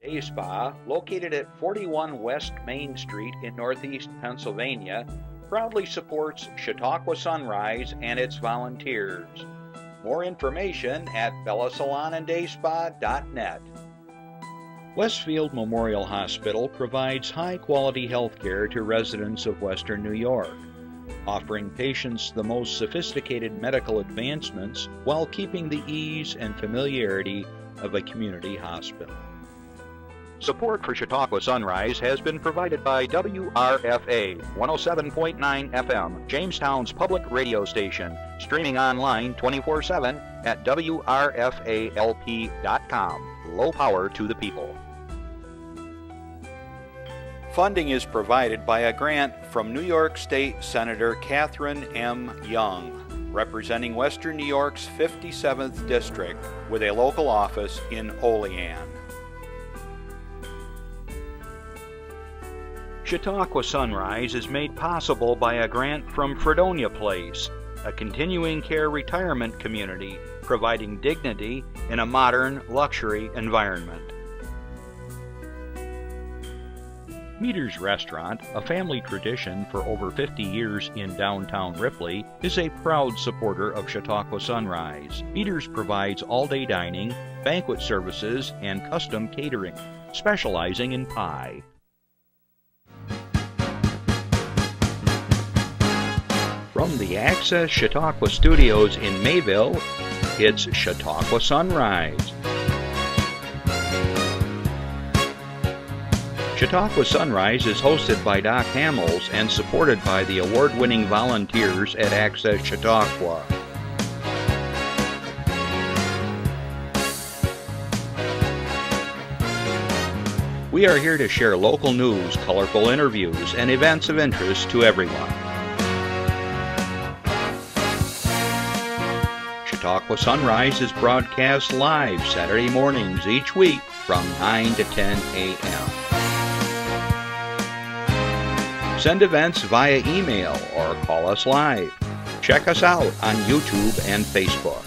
Day Spa, located at 41 West Main Street in Northeast Pennsylvania, proudly supports Chautauqua Sunrise and its volunteers. More information at bellasalonanddayspa.net. Westfield Memorial Hospital provides high-quality health care to residents of Western New York, offering patients the most sophisticated medical advancements while keeping the ease and familiarity of a community hospital. Support for Chautauqua Sunrise has been provided by WRFA 107.9 FM, Jamestown's public radio station, streaming online 24/7 at WRFALP.com. Low power to the people. Funding is provided by a grant from New York State Senator Catherine M. Young, representing Western New York's 57th District with a local office in Olean. Chautauqua Sunrise is made possible by a grant from Fredonia Place, a continuing care retirement community providing dignity in a modern luxury environment. Meter's Restaurant, a family tradition for over 50 years in downtown Ripley, is a proud supporter of Chautauqua Sunrise. Meter's provides all-day dining, banquet services, and custom catering, specializing in pie. From the Access Chautauqua Studios in Mayville, it's Chautauqua Sunrise. Chautauqua Sunrise is hosted by Doc Hamels and supported by the award-winning volunteers at Access Chautauqua. We are here to share local news, colorful interviews, and events of interest to everyone. Chautauqua Sunrise is broadcast live Saturday mornings each week from 9 to 10 a.m. Send events via email or call us live. Check us out on YouTube and Facebook.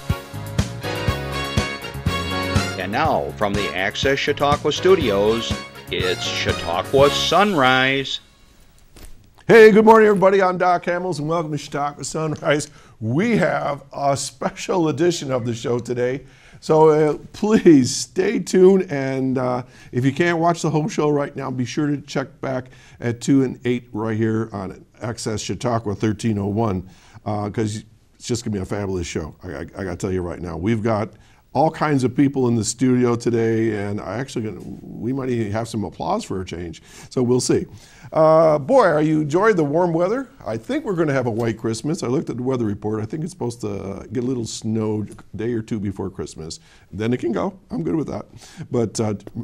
And now, from the Access Chautauqua Studios, it's Chautauqua Sunrise. Hey, good morning, everybody. I'm Doc Hamels, and welcome to Chautauqua Sunrise. We have a special edition of the show today, so please stay tuned. And if you can't watch the whole show right now, be sure to check back at 2 and 8 right here on Access Chautauqua 1301, because it's just going to be a fabulous show. I got to tell you right now, we've got all kinds of people in the studio today, and we might even have some applause for a change. So we'll see. Boy, are you enjoying the warm weather? I think we're going to have a white Christmas. I looked at the weather report. I think it's supposed to get a little snow a day or two before Christmas. Then it can go. I'm good with that. But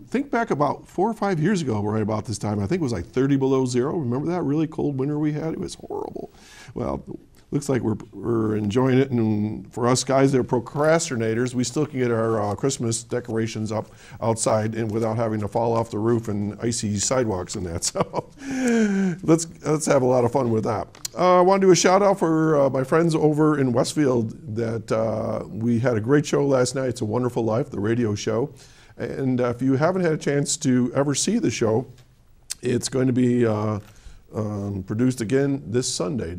think back about 4 or 5 years ago, right about this time. I think it was like 30 below zero. Remember that really cold winter we had? It was horrible. Well, looks like we're enjoying it, and for us guys that are procrastinators, we still can get our Christmas decorations up outside and without having to fall off the roof and icy sidewalks and that. So let's have a lot of fun with that. I want to do a shout out for my friends over in Westfield that we had a great show last night. It's a Wonderful Life, the radio show. And if you haven't had a chance to ever see the show, it's going to be produced again this Sunday,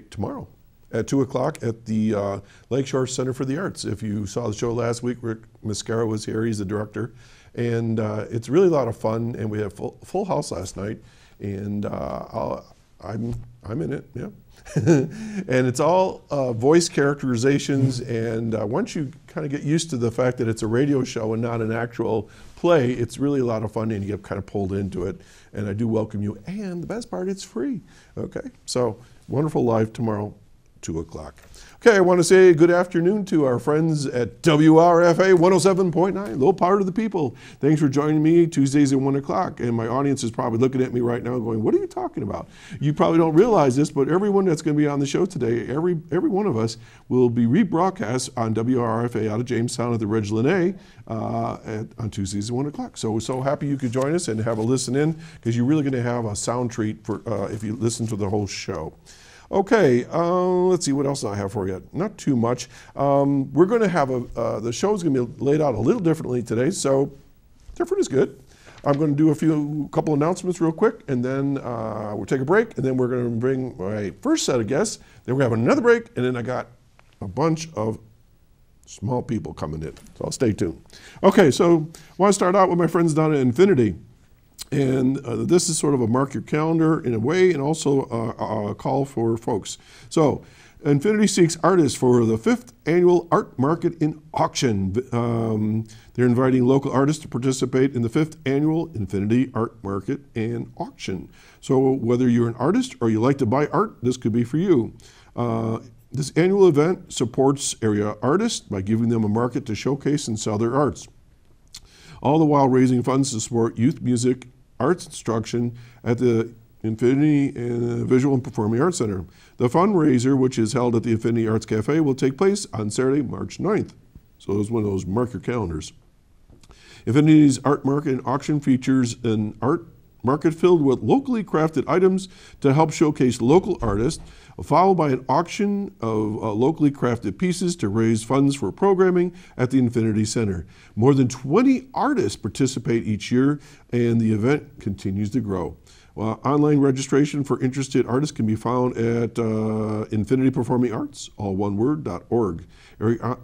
tomorrow, at 2 o'clock at the Lakeshore Center for the Arts. If you saw the show last week, Rick Mascara was here. He's the director. And it's really a lot of fun. And we had full house last night. And I'm in it, yeah. And it's all voice characterizations. And once you kind of get used to the fact that it's a radio show and not an actual play, it's really a lot of fun and you get kind of pulled into it. And I do welcome you. And the best part, it's free. Okay, so Wonderful Life tomorrow, 2 o'clock. Okay, I want to say good afternoon to our friends at WRFA 107.9, low power to the people. Thanks for joining me Tuesdays at 1 o'clock. And my audience is probably looking at me right now going, what are you talking about? You probably don't realize this, but everyone that's going to be on the show today, every one of us will be rebroadcast on WRFA out of Jamestown at the Reg Lene on Tuesdays at 1 o'clock. So we're so happy you could join us and have a listen in, because you're really going to have a sound treat for if you listen to the whole show. Okay, let's see, what else do I have for you? Not too much. We're going to have the show's going to be laid out a little differently today, so different is good. I'm going to do a couple announcements real quick, and then we'll take a break, and then we're going to bring my first set of guests. Then we're going to have another break, and then I got a bunch of small people coming in, so I'll stay tuned. Okay, so I want to start out with my friends down at Infinity. And this is sort of a mark your calendar in a way, and also a call for folks. So Infinity seeks artists for the 5th annual art market in auction. They're inviting local artists to participate in the 5th annual Infinity Art Market and Auction. So whether you're an artist or you like to buy art, this could be for you. This annual event supports area artists by giving them a market to showcase and sell their arts, all the while raising funds to support youth music, arts instruction at the Infinity Visual and Performing Arts Center. The fundraiser, which is held at the Infinity Arts Cafe, will take place on Saturday, March 9th. So it's one of those mark your calendars. Infinity's Art Market and Auction features an art market filled with locally crafted items to help showcase local artists, followed by an auction of locally crafted pieces to raise funds for programming at the Infinity Center. More than 20 artists participate each year, and the event continues to grow. Online registration for interested artists can be found at Infinity Performing Arts, all one word, .org. Area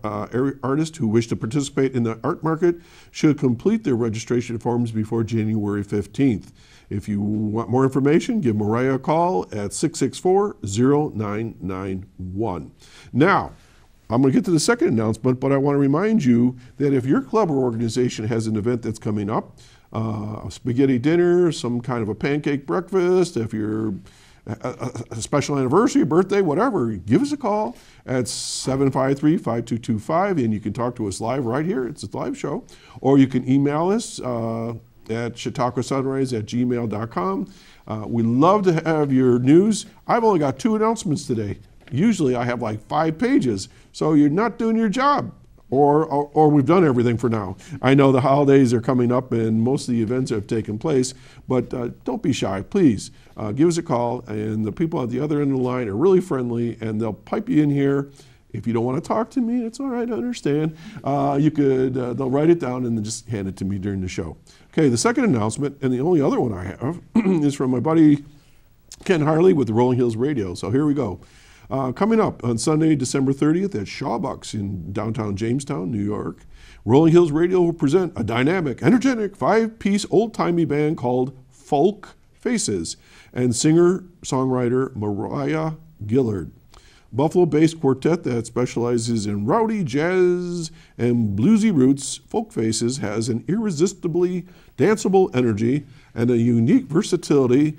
artists who wish to participate in the art market should complete their registration forms before January 15th. If you want more information, give Mariah a call at 664-0991. Now, I'm going to get to the second announcement, but I want to remind you that if your club or organization has an event that's coming up, a spaghetti dinner, some kind of a pancake breakfast, if you're a special anniversary, birthday, whatever, give us a call at 753-5225, and you can talk to us live right here. It's a live show. Or you can email us at chautauquasunrise@gmail.com. We love to have your news. I've only got 2 announcements today. Usually I have like 5 pages, so you're not doing your job. Or we've done everything for now. I know the holidays are coming up and most of the events have taken place, but don't be shy, please. Give us a call, and the people at the other end of the line are really friendly, and they'll pipe you in here. If you don't want to talk to me, it's all right, I understand. They'll write it down and then just hand it to me during the show. Okay, the second announcement, and the only other one I have, is from my buddy Ken Harley with the Rolling Hills Radio. So here we go. Coming up on Sunday, December 30th at Shawbucks in downtown Jamestown, New York, Rolling Hills Radio will present a dynamic, energetic 5-piece old-timey band called Folk Faces and singer-songwriter Mariah Gillard. Buffalo-based quartet that specializes in rowdy jazz and bluesy roots, Folk Faces has an irresistibly danceable energy and a unique versatility,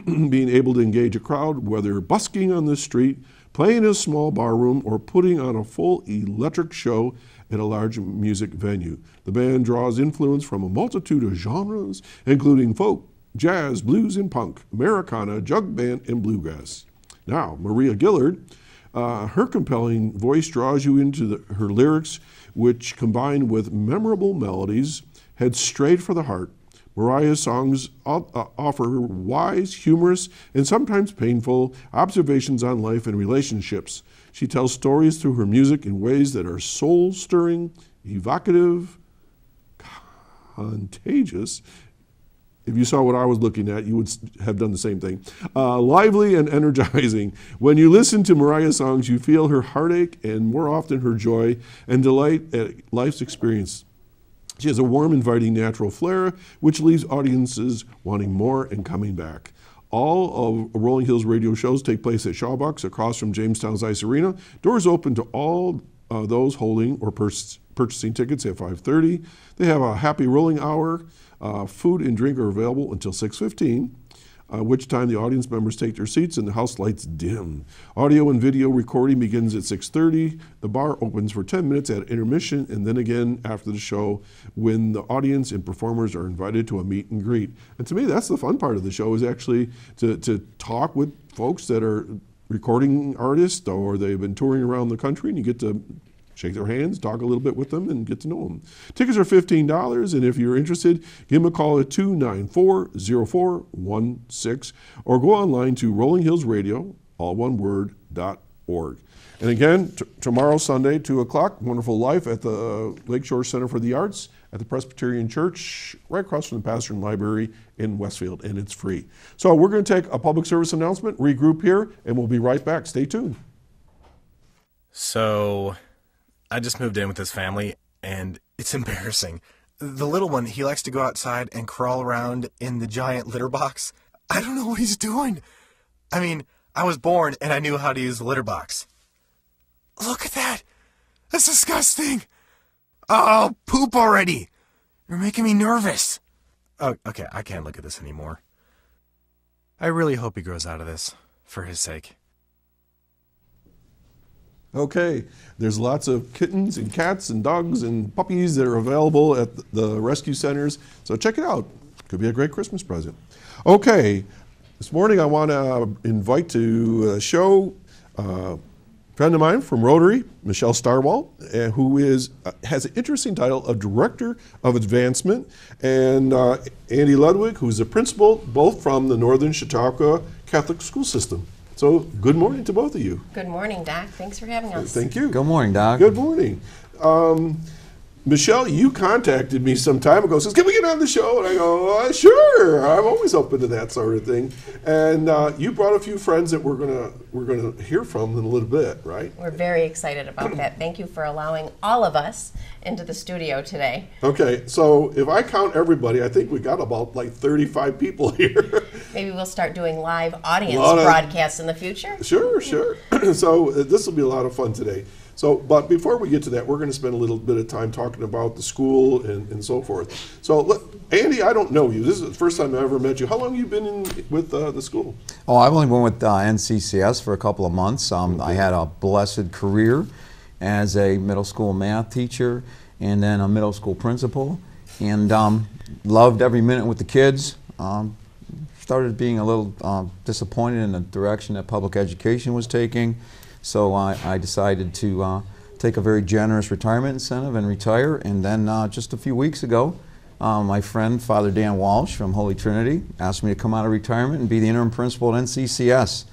being able to engage a crowd, whether busking on the street, playing in a small bar room, or putting on a full electric show at a large music venue. The band draws influence from a multitude of genres, including folk, jazz, blues, and punk, Americana, jug band, and bluegrass. Now, Mariah Gillard, her compelling voice draws you into her lyrics, which, combined with memorable melodies, head straight for the heart. Mariah's songs offer wise, humorous, and sometimes painful observations on life and relationships. She tells stories through her music in ways that are soul-stirring, evocative, contagious. If you saw what I was looking at, you would have done the same thing. Lively and energizing. When you listen to Mariah's songs, you feel her heartache and more often her joy and delight at life's experience. She has a warm, inviting, natural flair, which leaves audiences wanting more and coming back. All of Rolling Hills Radio shows take place at Shawbucks across from Jamestown's Ice Arena. Doors open to all those holding or purchasing tickets at 5:30. They have a happy rolling hour. Food and drink are available until 6:15. Which time the audience members take their seats and the house lights dim. Audio and video recording begins at 6:30. The bar opens for 10 minutes at intermission, and then again after the show when the audience and performers are invited to a meet and greet. And to me, that's the fun part of the show, is actually to talk with folks that are recording artists or they've been touring around the country, and you get to shake their hands, talk a little bit with them, and get to know them. Tickets are $15, and if you're interested, give them a call at 294-0416, or go online to Rolling Hills Radio, all one word, presbyterianchurch.org. And again, tomorrow, Sunday, 2 o'clock, Wonderful Life at the Lakeshore Center for the Arts at the Presbyterian Church, right across from the Pastor Library in Westfield, and it's free. So we're going to take a public service announcement, regroup here, and we'll be right back. Stay tuned. So, I just moved in with this family, and it's embarrassing. The little one, he likes to go outside and crawl around in the giant litter box. I don't know what he's doing. I mean, I was born and I knew how to use the litter box. Look at that. That's disgusting. Oh, poop already. You're making me nervous. Oh, okay, I can't look at this anymore. I really hope he grows out of this, for his sake. Okay, there's lots of kittens and cats and dogs and puppies that are available at the rescue centers, so check it out. Could be a great Christmas present. Okay, this morning I want to invite to the show a friend of mine from Rotary, Michele Starwalt, who has an interesting title of Director of Advancement, and Andy Ludwig, who's a principal, both from the Northern Chautauqua Catholic School System. So, good morning to both of you. Good morning, Doc. Thanks for having us. Thank you. Good morning, Doc. Good morning. Michele, you contacted me some time ago, says, can we get on the show? And I go, sure, I'm always open to that sort of thing. And you brought a few friends that we're gonna hear from in a little bit, right? We're very excited about that. Thank you for allowing all of us into the studio today. Okay, so if I count everybody, I think we got about like 35 people here. Maybe we'll start doing live audience broadcasts in the future. Sure, sure. So this will be a lot of fun today. So, but before we get to that, we're going to spend a little bit of time talking about the school and so forth. So, Andy, I don't know you. This is the first time I ever met you. How long have you been with the school? Oh, I've only been with NCCS for a couple of months. I had a blessed career as a middle school math teacher and then a middle school principal, and loved every minute with the kids. Started being a little disappointed in the direction that public education was taking. So I decided to take a very generous retirement incentive and retire. And then just a few weeks ago, my friend, Father Dan Walsh from Holy Trinity, asked me to come out of retirement and be the interim principal at NCCS.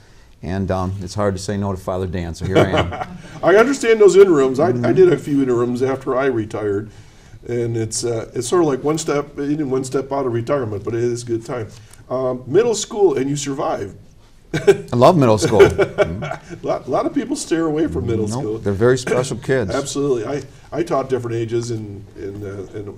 And it's hard to say no to Father Dan, so here I am. I understand those interims. I did a few interims after I retired. And it's sort of like one step in, one step out of retirement, but it is a good time. Middle school, and you survived. I love middle school. A lot of people steer away from middle school. They're very special kids. Absolutely. I taught different ages and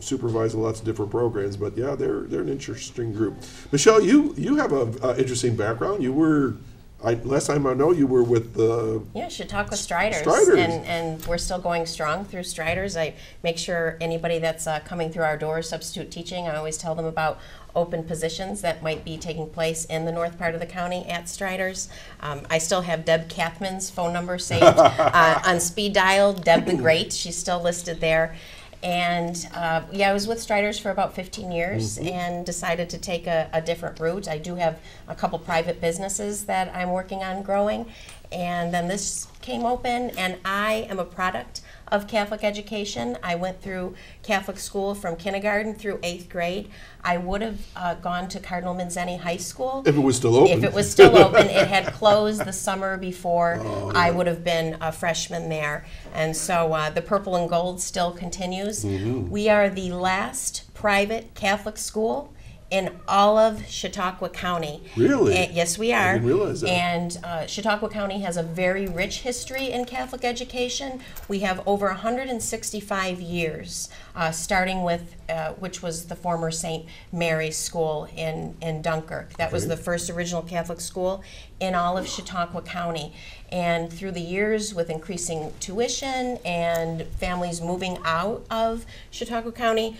supervised lots of different programs, but yeah, they're an interesting group. Michele, you have an interesting background. You were, last time I know, you were with the Chautauqua Striders. And we're still going strong through Striders. I make sure anybody that's coming through our doors, substitute teaching, I always tell them about open positions that might be taking place in the north part of the county at Striders. I still have Deb Kathman's phone number saved on speed dial. Deb the Great, she's still listed there. And I was with Striders for about 15 years and decided to take a different route. I do have a couple private businesses that I'm working on growing. And then this came open, and I am a product of Catholic education. I went through Catholic school from kindergarten through 8th grade. I would have gone to Cardinal Manzeni High School. If it was still open. If it was still open. It had closed the summer before. I would have been a freshman there. And so the purple and gold still continues. We are the last private Catholic school in all of Chautauqua County. Really? Yes, we are. I didn't realize that. And Chautauqua County has a very rich history in Catholic education. We have over 165 years, starting with, which was the former St. Mary's School in Dunkirk. That was the first original Catholic school in all of Chautauqua County. And through the years, with increasing tuition and families moving out of Chautauqua County,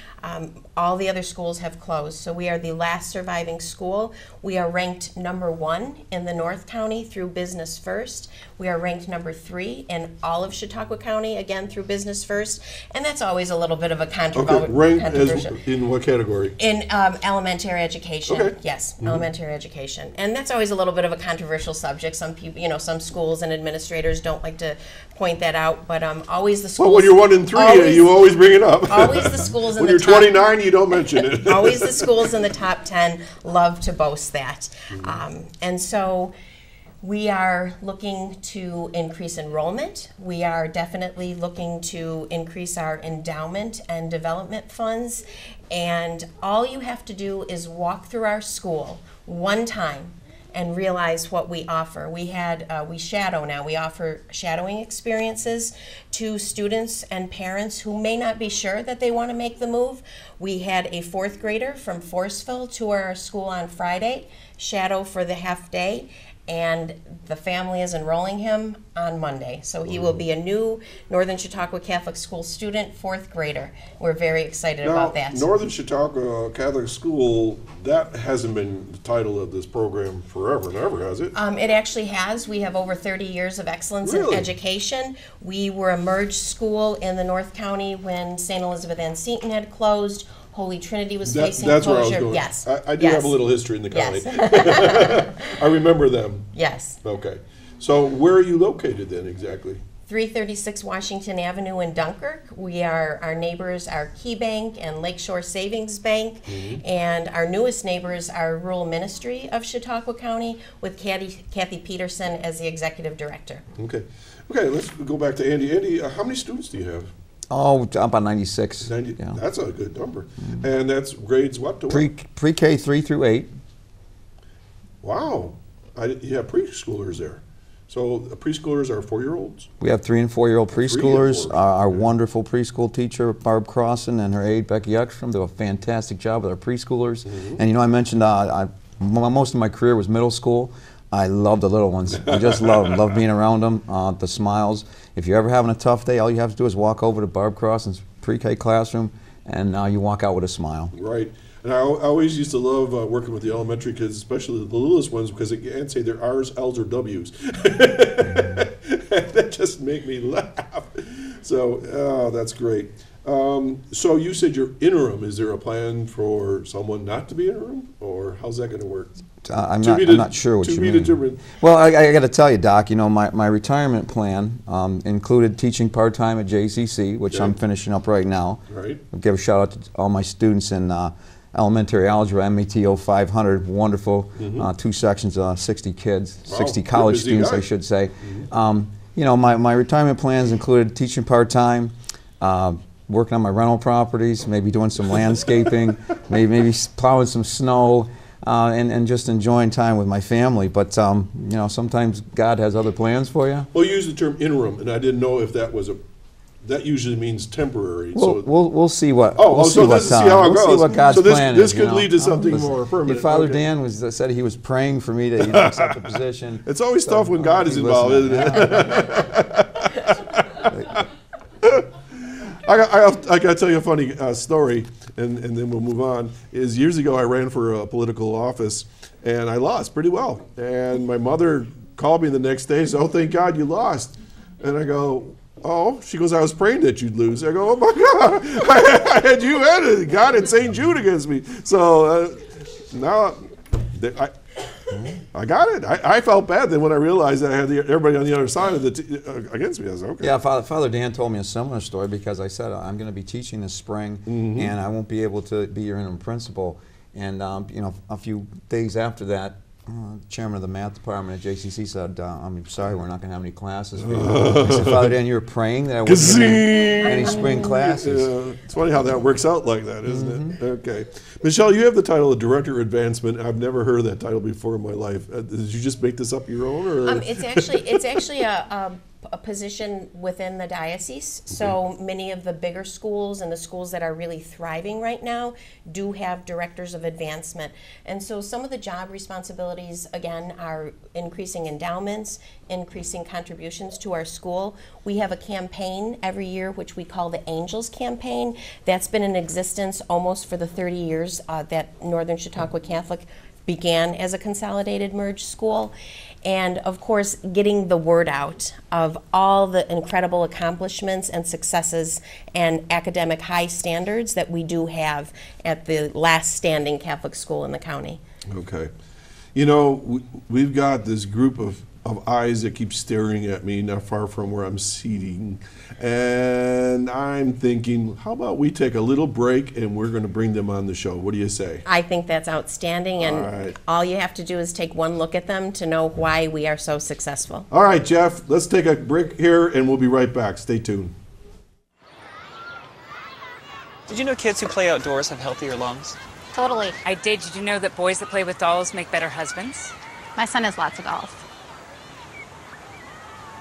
all the other schools have closed. So we are the last surviving school. We are ranked #1 in the North County through Business First. We are ranked #3 in all of Chautauqua County, again through Business First. And that's always a little bit of a controversial. Ranked as in what category? In elementary education. Okay. Yes, elementary education. And that's always a little bit of a controversial subject. Some people, some schools and administrators don't like to point that out, but always the schools. Well, when you're 1 in 3, you always bring it up. Always the schools in when the you're top. 29, you don't mention it. Always the schools in the top 10 love to boast that. And so We are looking to increase enrollment. We are definitely looking to increase our endowment and development funds. And all you have to do is walk through our school one time and realize what we offer. We shadow now. We offer shadowing experiences to students and parents who may not be sure that they want to make the move. We had a 4th grader from Forestville to our school on Friday, shadow for the half day, and the family is enrolling him on Monday. So he will be a new Northern Chautauqua Catholic School student, 4th grader. We're very excited about that. Northern Chautauqua Catholic School, that hasn't been the title of this program forever and ever, has it? It actually has. We have over 30 years of excellence in education. We were a merged school in the North County when St. Elizabeth Ann Seton had closed. Holy Trinity was facing that's closure. Where I was going. Yes. I do have a little history in the county. Yes. I remember them. Yes. Okay. So where are you located then exactly? 336 Washington Avenue in Dunkirk. Our neighbors are Key Bank and Lakeshore Savings Bank, and our newest neighbors are Rural Ministry of Chautauqua County with Kathy Peterson as the executive director. Okay. Okay, let's go back to Andy. Andy, how many students do you have? Oh, about 96. 90, yeah. That's a good number. And that's grades what to what? Pre-K 3 through 8. Wow. You have preschoolers there. So preschoolers are 4-year-olds? We have 3- and 4-year-old preschoolers. Our wonderful preschool teacher, Barb Crossan, and her aide, Becky Ekstrom, do a fantastic job with our preschoolers. And you know, I mentioned most of my career was middle school. I love the little ones. I just love being around them, the smiles. If you're ever having a tough day, all you have to do is walk over to Barb Crossan's pre-K classroom, and you walk out with a smile. Right. And I always used to love working with the elementary kids, especially the littlest ones, because they can't say their R's, L's, or W's. That just made me laugh. So, that's great. So you said you're interim. Is there a plan for someone not to be interim, or how's that going to work? I'm not sure what you mean. Determined. Well, I got to tell you, Doc, you know, my retirement plan included teaching part-time at JCC, which I'm finishing up right now. Right. I'll give a shout out to all my students in elementary algebra, MATO 500, wonderful, 2 sections, 60 kids, 60 college students, I should say. You know, my retirement plans included teaching part-time, working on my rental properties, maybe doing some landscaping, maybe plowing some snow, and just enjoying time with my family. But you know, sometimes God has other plans for you. Well, you use the term interim, and I didn't know if that was that usually means temporary. We'll see what. We'll see how it goes. See what God's plan is. This could lead to something more permanent. Father Dan said he was praying for me to accept the position. It's always tough when God is involved, isn't it? I got to tell you a funny story, and then we'll move on. Years ago I ran for a political office, and I lost pretty well. And my mother called me the next day and said, "Oh, thank God you lost." And I go, "Oh," she goes, "I was praying that you'd lose." I go, "Oh my God, I had you and God and St. Jude against me." So now I got it. I felt bad then when I realized that I had everybody on the other side of against me. I was okay. Yeah, Father Dan told me a similar story because I said I'm going to be teaching this spring, and I won't be able to be your interim principal. And you know, a few days after that, the chairman of the math department at JCC said, "I'm sorry, we're not going to have any classes for you." I said, "Father Dan, you were praying that I wouldn't get any spring classes." Yeah. It's funny how that works out like that, isn't it? Okay. Michele, you have the title of Director of Advancement. I've never heard of that title before in my life. Did you just make this up your own? Or? It's actually a position within the diocese. So many of the bigger schools and the schools that are really thriving right now do have directors of advancement. And so some of the job responsibilities, again, are increasing endowments, increasing contributions to our school. We have a campaign every year which we call the Angels Campaign. That's been in existence almost for the 30 years that Northern Chautauqua Catholic began as a consolidated merged school. And of course, getting the word out of all the incredible accomplishments and successes and academic high standards that we do have at the last standing Catholic school in the county. Okay. You know, we've got this group of of eyes that keep staring at me not far from where I'm seating. And I'm thinking, how about we take a little break and we're going to bring them on the show. What do you say? I think that's outstanding, and all you have to do is take one look at them to know why we are so successful. All right, Jeff, let's take a break here and we'll be right back. Stay tuned. Did you know kids who play outdoors have healthier lungs? Totally. I did. Did you know that boys that play with dolls make better husbands? My son has lots of dolls.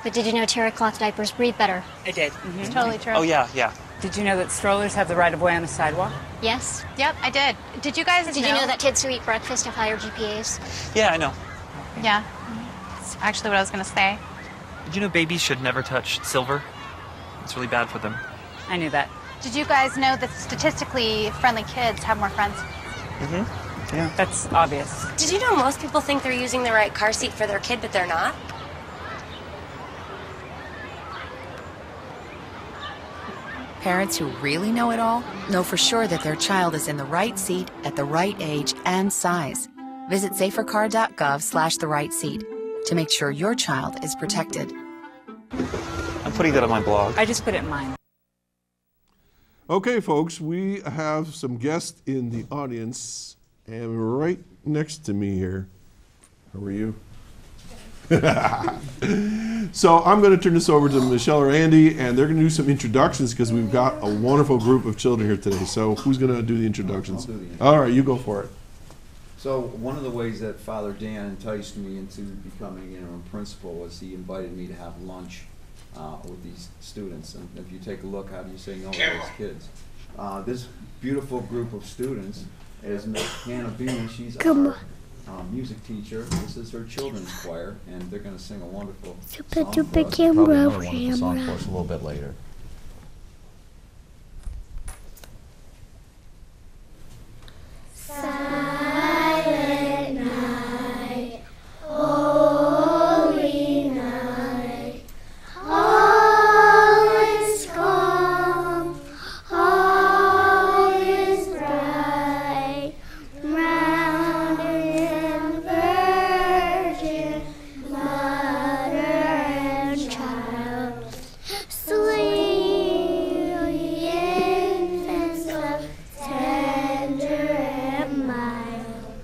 But did you know terry cloth diapers breathe better? I did. It's totally true. Oh, yeah, yeah. Did you know that strollers have the right of way on a sidewalk? Yes. Yep, I did. Did you guys Did you know that kids who eat breakfast have higher GPAs? Yeah, I know. Yeah. That's actually what I was going to say. Did you know babies should never touch silver? It's really bad for them. I knew that. Did you guys know that statistically friendly kids have more friends? Mm-hmm. Yeah. That's obvious. Did you know most people think they're using the right car seat for their kid, but they're not? Parents who really know it all know for sure that their child is in the right seat at the right age and size. Visit safercar.gov/the right seat to make sure your child is protected. I'm putting that on my blog. I just put it in mine. Okay, folks, we have some guests in the audience, and right next to me here. How are you? So I'm going to turn this over to Michele or Andy, and they're going to do some introductions because we've got a wonderful group of children here today. So who's going to do the introductions? I'll do the introductions. All right, you go for it. So one of the ways that Father Dan enticed me into becoming interim principal was he invited me to have lunch with these students. And if you take a look, how do you say no to those kids? This beautiful group of students is Miss Hannah Bean. She's our music teacher. This is her children's choir, and they're going to sing a wonderful song for us. Probably another wonderful song for us a little bit later. Silent night, holy night, all is calm, all is bright, round and virgin, mother and child, sleep, infants of tender and mild,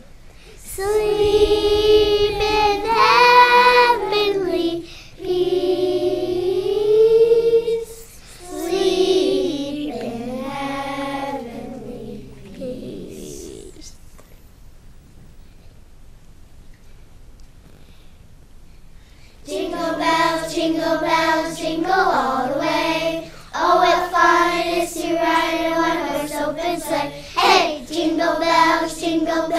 sleep in heavenly peace, sleep in heavenly peace. Jingle bells, jingle all the way. Oh, what fun it is to ride in one horse open sleigh. Hey, jingle bells, jingle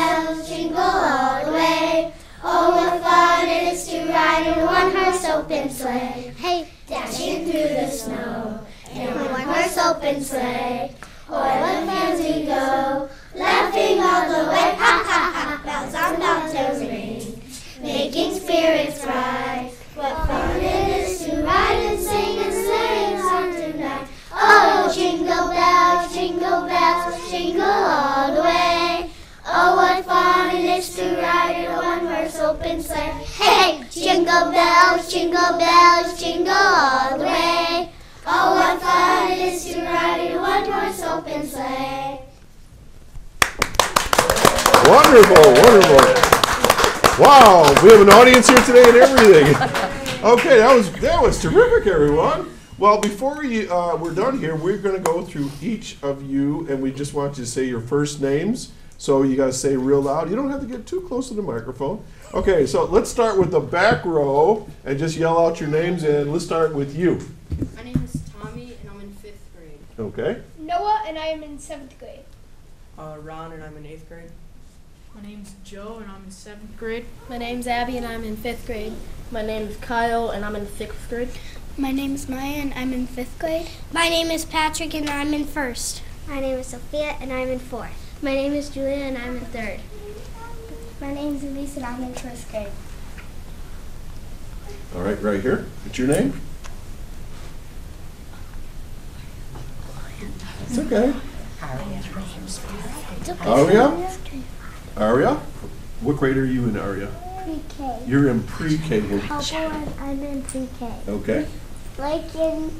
all the way. Oh, what fun it is to ride in one horse open sleigh. Hey, dashing through the snow in a one horse open sleigh. Oh, what fun we go, laughing all the way. Ha ha ha, bells on bobtails ring, making spirits bright. What fun it is to ride and sing and sleigh on tonight. Oh, jingle bells, jingle all the way. Oh, what fun it is to ride in a one-horse open sleigh. Hey, jingle bells, jingle all the way. Oh, what fun it is to ride in a one-horse open sleigh. Wonderful, wonderful. Wow, we have an audience here today and everything. Okay, that was terrific, everyone. Well, before we're done here, we're going to go through each of you, and we just want you to say your first names. So you got to say real loud. You don't have to get too close to the microphone. Okay, so let's start with the back row and just yell out your names, and let's start with you. My name is Tommy, and I'm in 5th grade. Okay. Noah, and I am in 7th grade. Ron, and I'm in 8th grade. My name's Joe, and I'm in 7th grade. My name's Abby, and I'm in 5th grade. My name's Kyle, and I'm in 6th grade. My name is Maya, and I'm in 5th grade. My name is Patrick, and I'm in 1st. My name is Sophia, and I'm in 4th. My name is Julia, and I'm in 3rd. My name is Elise, and I'm in 1st grade. All right, right here. What's your name? It's okay. Aria? Aria? What grade are you in, Aria? pre-K. You're in pre-K. I'm in pre-K. Okay. Like and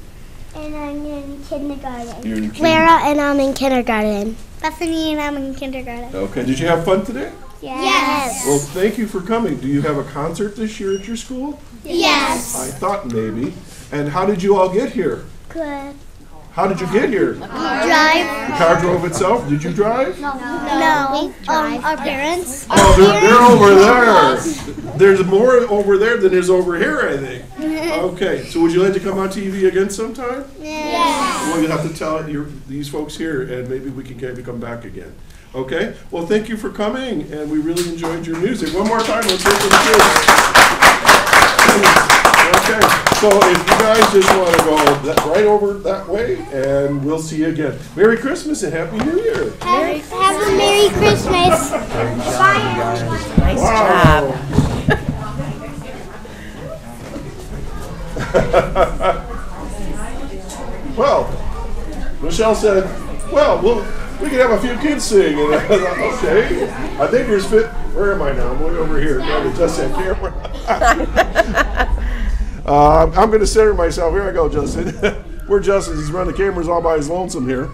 I'm in kindergarten. You're in Clara and I'm in kindergarten. Bethany and I'm in kindergarten. Okay. Did you have fun today? Yes. Well, thank you for coming. Do you have a concert this year at your school? Yes. I thought maybe. And how did you all get here? Good. How did you get here? Drive. The car drove itself? Did you drive? No. Our parents. Oh, they're over there. There's more over there than there's over here, I think. Okay, so would you like to come on TV again sometime? Yes. Well, you'll have to tell these folks here, and maybe we can have you come back again. Okay? Well, thank you for coming, and we really enjoyed your music. One more time, let's hear it for the kids. Okay, so if you guys just want to go right over that way, and we'll see you again. Merry Christmas and Happy New Year. Have a Merry Christmas. Bye. Nice job. Well, Michele said, well, we can have a few kids sing. And I thought, okay. I think there's where am I now? I'm way over here trying to adjust that camera. I'm going to center myself. Here I go, Justin. Poor Justin, he's running the cameras all by his lonesome here.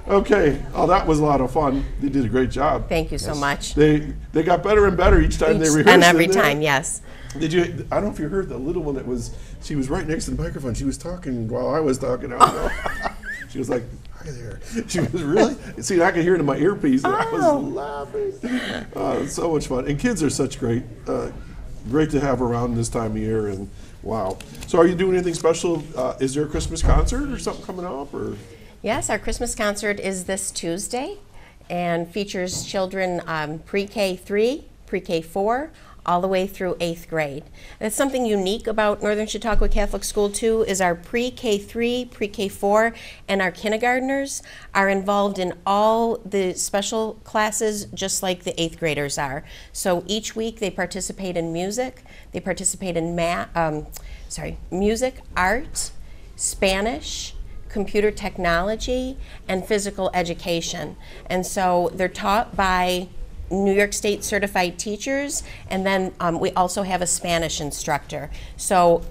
Okay. Oh, that was a lot of fun. They did a great job. Thank you so much. They got better and better each time they rehearsed. And every time, yes. Did you? I don't know if you heard the little one that was. She was right next to the microphone. She was talking while I was talking. She was like, "Hi there." She was really. See, I could hear it in my earpiece. And I was laughing. It's so much fun, and kids are such great to have around this time of year. And wow. So, are you doing anything special? Is there a Christmas concert or something coming up? Or yes, our Christmas concert is this Tuesday, and features children pre-K 3, pre-K 4. All the way through 8th grade. That's something unique about Northern Chautauqua Catholic School too, is our pre-K 3, pre-K 4, and our kindergartners are involved in all the special classes just like the 8th graders are. So each week they participate in music, they participate in music, art, Spanish, computer technology, and physical education. And so they're taught by New York State certified teachers, and then we also have a Spanish instructor. So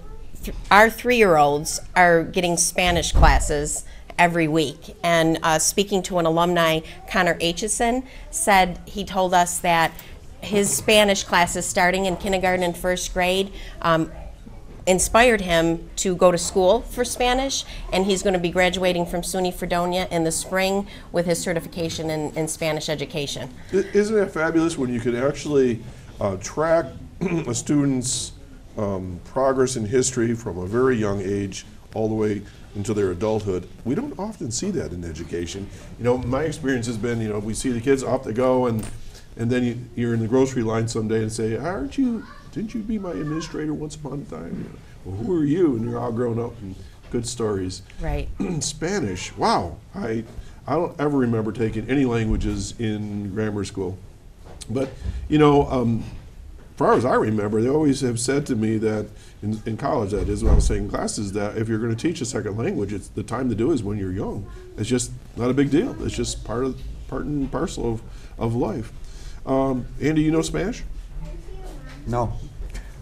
our 3-year-olds are getting Spanish classes every week. And speaking to an alumni, Connor Aitchison, said he told us that his Spanish classes starting in kindergarten and 1st grade inspired him to go to school for Spanish, and he's going to be graduating from SUNY Fredonia in the spring with his certification in Spanish education. Isn't that fabulous when you can actually track a student's progress in history from a very young age all the way into their adulthood? We don't often see that in education. You know, my experience has been, you know, we see the kids off to go, and then you're in the grocery line someday and say, didn't you be my administrator once upon a time? You know, well, who are you? And you're all grown up and good stories. Right. Spanish, wow. I don't ever remember taking any languages in grammar school. But, you know, as far as I remember, they always have said to me that, in college that is, when I was taking classes, that if you're going to teach a second language, it's the time to do it is when you're young. It's just not a big deal. It's just part and parcel of life. Andy, you know Spanish? No.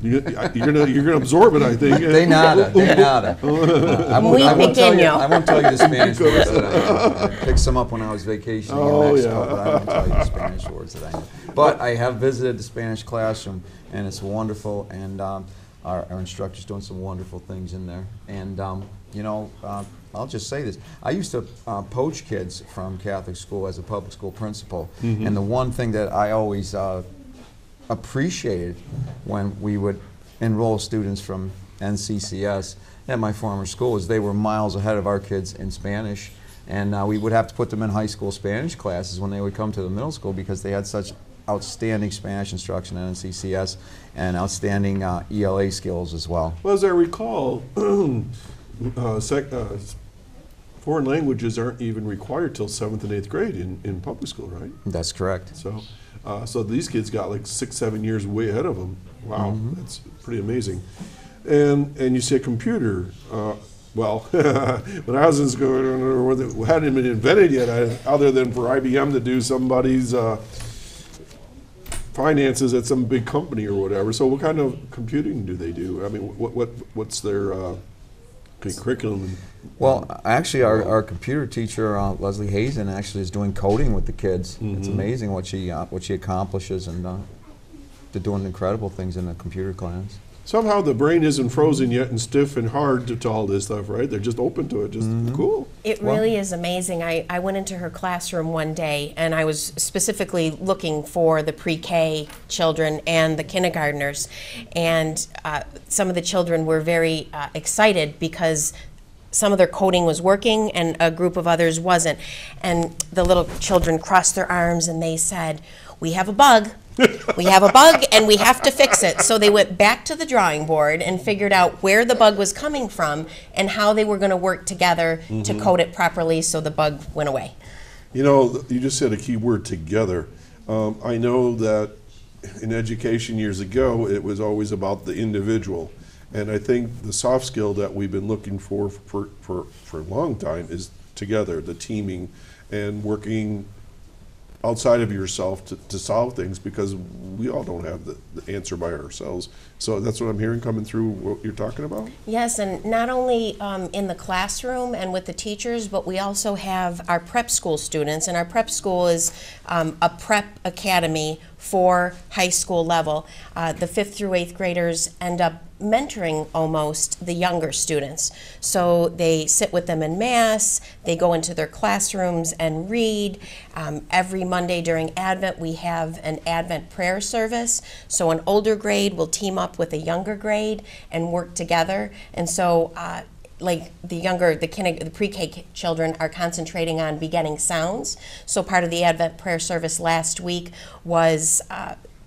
You're gonna absorb it, I think. De nada. I won't tell you the Spanish words that I picked some up when I was vacationing in Mexico, but I won't tell you the Spanish words that I know. But I have visited the Spanish classroom, and it's wonderful, and our instructor's doing some wonderful things in there. And you know, I'll just say this. I used to poach kids from Catholic school as a public school principal, and the one thing that I always appreciated when we would enroll students from NCCS at my former school is they were miles ahead of our kids in Spanish, and we would have to put them in high school Spanish classes when they would come to the middle school because they had such outstanding Spanish instruction at NCCS and outstanding ELA skills as well. Well, as I recall, foreign languages aren't even required till 7th and 8th grade in public school, right? That's correct. So these kids got like 6-7 years way ahead of them. Wow, that's pretty amazing. And you say computer. Well, when I was in school, it hadn't been invented yet, other than for IBM to do somebody's finances at some big company or whatever. So what kind of computing do they do? I mean, what's their curriculum? Well, actually, our computer teacher, Leslie Hazen, actually is doing coding with the kids. It's amazing what she accomplishes, and they're doing incredible things in the computer class. Somehow the brain isn't frozen yet and stiff and hard to all this stuff, right? They're just open to it, just cool. It really is amazing. I went into her classroom one day, and I was specifically looking for the pre-K children and the kindergartners, and some of the children were very excited because some of their coding was working and a group of others wasn't. And the little children crossed their arms and they said, "We have a bug. We have a bug and we have to fix it." So they went back to the drawing board and figured out where the bug was coming from and how they were going to work together to code it properly so the bug went away. You know, you just said a key word, together. I know that in education years ago, it was always about the individual. And I think the soft skill that we've been looking for a long time is together, the teaming and working outside of yourself to solve things, because we all don't have the answer by ourselves. So that's what I'm hearing coming through what you're talking about? Yes, and not only in the classroom and with the teachers, but we also have our prep school students, and our prep school is a prep academy for high school level. The 5th through 8th graders end up mentoring almost the younger students. So they sit with them in mass, they go into their classrooms and read. Every Monday during Advent we have an Advent prayer service. So an older grade will team up with a younger grade and work together. And so like the pre-K children are concentrating on beginning sounds. So part of the Advent prayer service last week was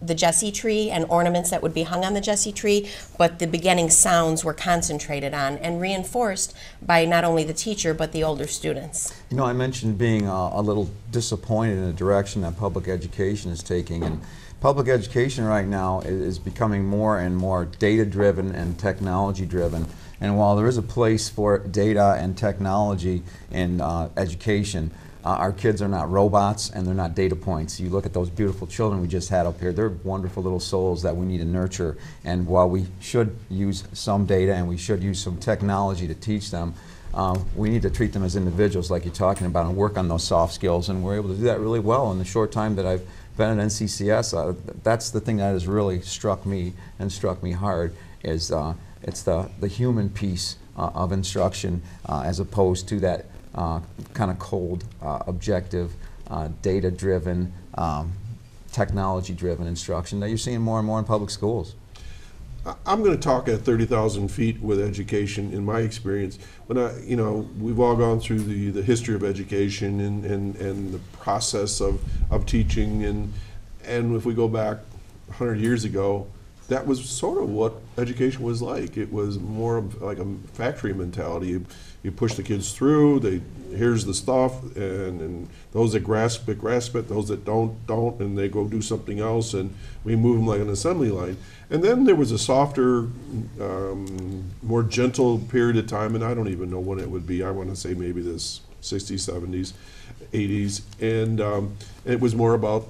the Jesse tree and ornaments that would be hung on the Jesse tree, but the beginning sounds were concentrated on and reinforced by not only the teacher but the older students. You know, I mentioned being a little disappointed in the direction that public education is taking, and public education right now is becoming more and more data-driven and technology-driven. And while there is a place for data and technology in education, our kids are not robots and they're not data points. You look at those beautiful children we just had up here, they're wonderful little souls that we need to nurture. And while we should use some data and we should use some technology to teach them, we need to treat them as individuals like you're talking about and work on those soft skills, and we're able to do that really well in the short time that I've been at NCCS. That's the thing that has really struck me and struck me hard, is it's the human piece of instruction as opposed to that kind of cold, objective, data-driven, technology-driven instruction that you're seeing more and more in public schools. I'm going to talk at 30,000 feet with education. In my experience, when we've all gone through the history of education and the process of teaching, and if we go back 100 years ago, that was sort of what education was like. It was more of like a factory mentality. You push the kids through, here's the stuff, and those that grasp it, those that don't, and they go do something else, and we move them like an assembly line. And then there was a softer, more gentle period of time, and I don't even know when it would be. I want to say maybe this 60s, 70s, 80s, and it was more about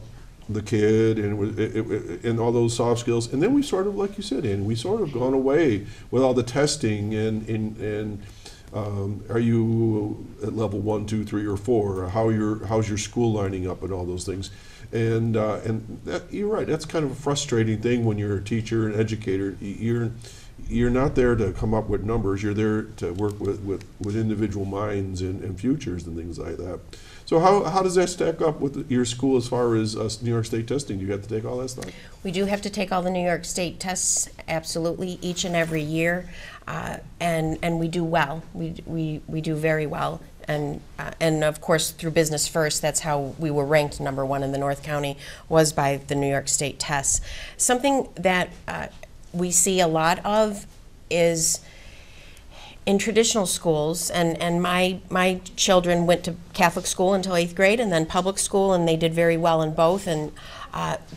the kid and all those soft skills. And then we sort of, like you said, we sort of gone away with all the testing and are you at level 1, 2, 3, or 4? How's your school lining up and all those things? And that, you're right. That's kind of a frustrating thing when you're a teacher and educator. You're not there to come up with numbers. You're there to work with individual minds and futures and things like that. So how does that stack up with your school as far as New York State testing? Do you have to take all that stuff? We do have to take all the New York State tests, absolutely, each and every year, and we do well. We do very well, and of course through Business First, that's how we were ranked #1 in the North County, was by the New York State tests. Something that we see a lot of is in traditional schools, and my children went to Catholic school until 8th grade and then public school, and they did very well in both. And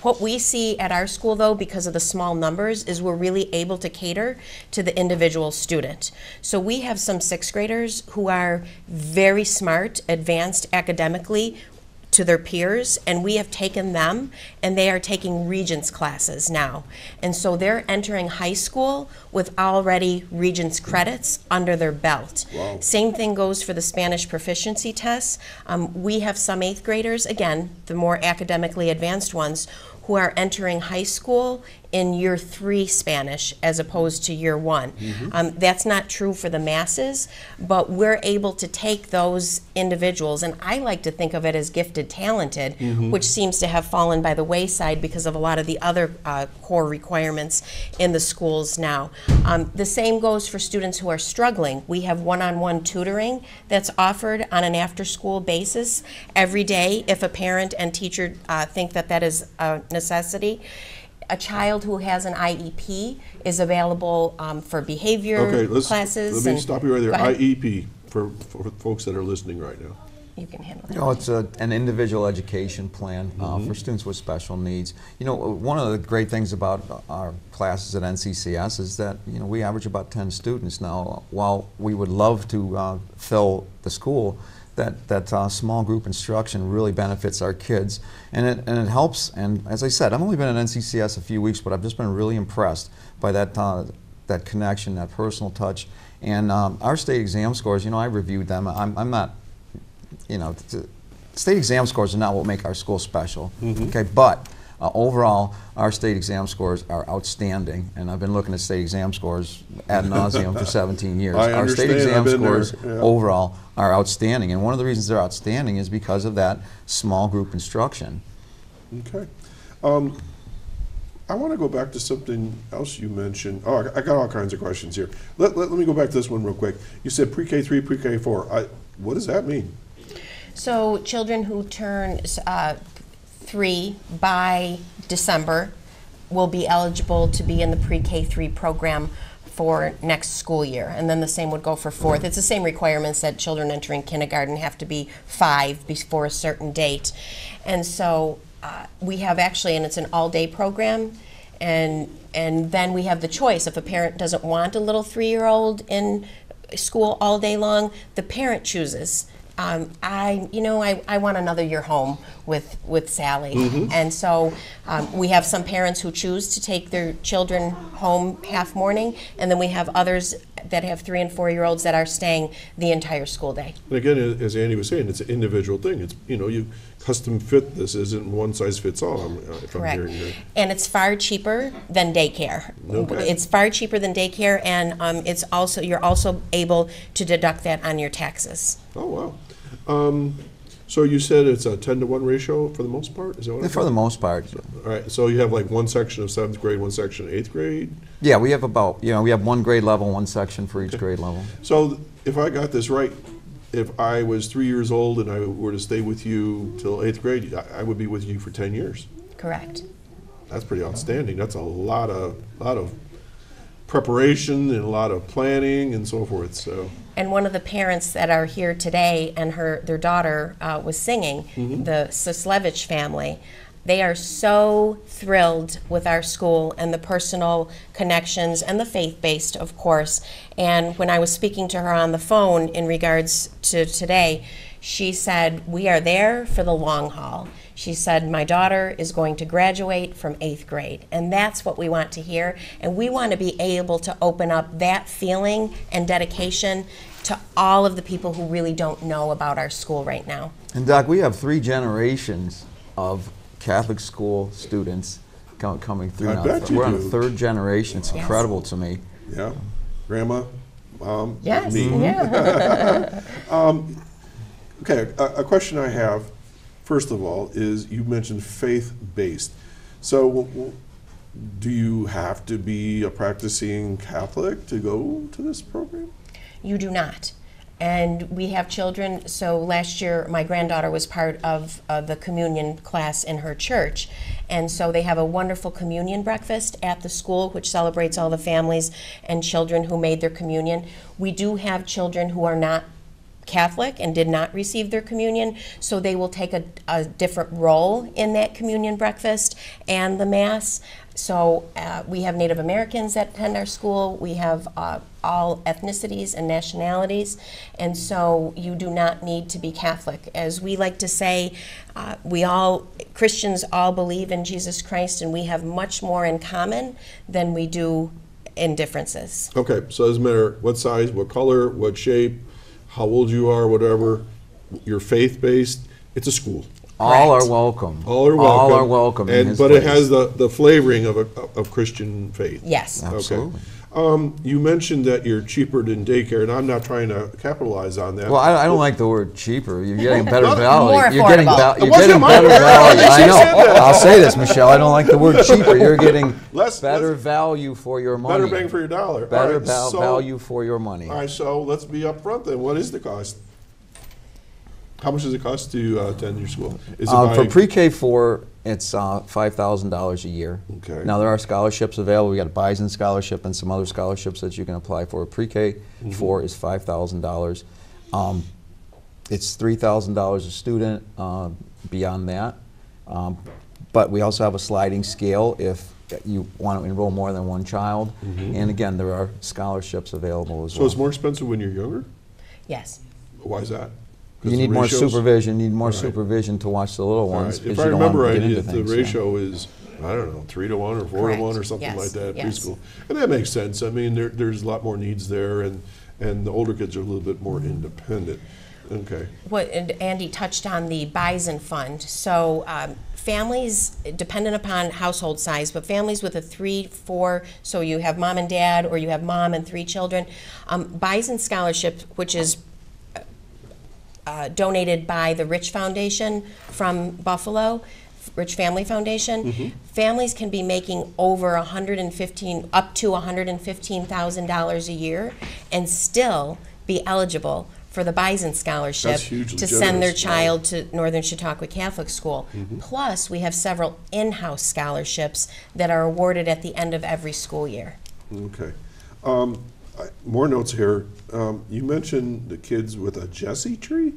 what we see at our school, though, because of the small numbers, is we're really able to cater to the individual student. So we have some 6th graders who are very smart, advanced academically, to their peers, and we have taken them, and they are taking Regents classes now. And so they're entering high school with already Regents credits under their belt. Wow. Same thing goes for the Spanish proficiency tests. We have some 8th graders, again, the more academically advanced ones, who are entering high school in year 3 Spanish as opposed to year 1. That's not true for the masses, but we're able to take those individuals, and I like to think of it as gifted, talented, which seems to have fallen by the wayside because of a lot of the other core requirements in the schools now. The same goes for students who are struggling. We have one-on-one tutoring that's offered on an after-school basis every day if a parent and teacher think that that is a necessity. A child who has an IEP is available for behavior classes. Let me stop you right there. IEP, for folks that are listening right now. You can handle it. You know, it's an individual education plan for students with special needs. You know, one of the great things about our classes at NCCS is that, you know, we average about 10 students now. While we would love to fill the school, that small group instruction really benefits our kids, and it helps. And as I said, I've only been at NCCS a few weeks, but I've just been really impressed by that connection, that personal touch. And our state exam scores, you know, I reviewed them. I'm not, you know, state exam scores are not what make our school special. Okay, but overall, our state exam scores are outstanding, and I've been looking at state exam scores ad nauseum for 17 years. Our state exam scores overall are outstanding, and one of the reasons they're outstanding is because of that small group instruction. Okay. I want to go back to something else you mentioned. Oh, I got all kinds of questions here. Let me go back to this one real quick. You said PreK 3, PreK 4. What does that mean? So children who turn 3 by December will be eligible to be in the PreK 3 program for next school year, and then the same would go for 4th. It's the same requirements that children entering kindergarten have to be 5 before a certain date. And so we have actually, and it's an all-day program, and then we have the choice. If a parent doesn't want a little 3-year-old in school all day long, the parent chooses. I want another year home with Sally. And so we have some parents who choose to take their children home half morning, and then we have others that have 3- and 4-year-olds that are staying the entire school day. And again, as Andy was saying, it's an individual thing. It's, you know, you custom fit this. Isn't one size fits all, if I'm hearing you. And it's far cheaper than daycare. Okay. It's far cheaper than daycare, and it's also, you're also able to deduct that on your taxes. Oh, wow. So you said it's a 10-to-1 ratio for the most part? Is that what For the most part. All right, so you have like one section of 7th grade, one section of 8th grade? Yeah, we have about, we have one grade level, one section for each grade level. So if I got this right, if I was 3 years old and I were to stay with you till 8th grade, I would be with you for 10 years? Correct. That's pretty outstanding. That's a lot of preparation and a lot of planning and so forth. So. And one of the parents that are here today, and their daughter was singing, the Sislevich family, they are so thrilled with our school and the personal connections and the faith-based, of course. And when I was speaking to her on the phone in regards to today, she said, we are there for the long haul. She said, my daughter is going to graduate from 8th grade, and that's what we want to hear. And we want to be able to open up that feeling and dedication to all of the people who really don't know about our school right now. And Doc, we have 3 generations of Catholic school students coming through now. We're on the 3rd generation. It's incredible to me. Yeah, grandma, mom, yes, me. Yeah. Okay, a question I have, first of all, is you mentioned faith-based. So do you have to be a practicing Catholic to go to this program? You do not. And we have children, so last year my granddaughter was part of the communion class in her church. And so they have a wonderful communion breakfast at the school, which celebrates all the families and children who made their communion. We do have children who are not Catholic and did not receive their communion, so they will take a different role in that communion breakfast and the Mass. So we have Native Americans that attend our school. We have all ethnicities and nationalities, and so you do not need to be Catholic. As we like to say, Christians all believe in Jesus Christ, and we have much more in common than we do in differences. Okay, so it doesn't matter what size, what color, what shape, how old you are, whatever, you're faith-based, it's a school. All are welcome. All are welcome. All are welcome. But it has the flavoring of Christian faith. Yes. Absolutely. Okay. You mentioned that you're cheaper than daycare, and I'm not trying to capitalize on that. Well, I don't like the word cheaper. You're getting better value. More You're getting, affordable. you're getting better value. I know. I'll say this, Michelle. I don't like the word cheaper. You're getting better value for your money. Better bang for your dollar. Better value for your money. All right, so let's be upfront then. What is the cost? How much does it cost to attend your school? Is it for PreK T4I, it's $5,000 a year. Okay. Now there are scholarships available. We got a Bison scholarship and some other scholarships that you can apply for. PreK T4I is $5,000. It's $3,000 a student beyond that. But we also have a sliding scale if you want to enroll more than one child. And again, there are scholarships available as well. So it's more expensive when you're younger? Yes. Why is that? You need more supervision. You need more supervision to watch the little ones. If I remember right, the ratio is, I don't know, 3 to 1 or 4 to 1 or something like that at preschool. And that makes sense. I mean, there's a lot more needs there, and the older kids are a little bit more independent. Okay. And Andy touched on the Bison Fund. So families, dependent upon household size, but families with a 3, 4, so you have mom and dad, or you have mom and 3 children, Bison Scholarship, which is donated by the Rich Foundation from Buffalo, Rich Family Foundation. Families can be making over up to $115,000 a year and still be eligible for the Bison Scholarship to send their child to Northern Chautauqua Catholic School. Plus, we have several in-house scholarships that are awarded at the end of every school year. Okay. More notes here. You mentioned the kids with a Jesse tree.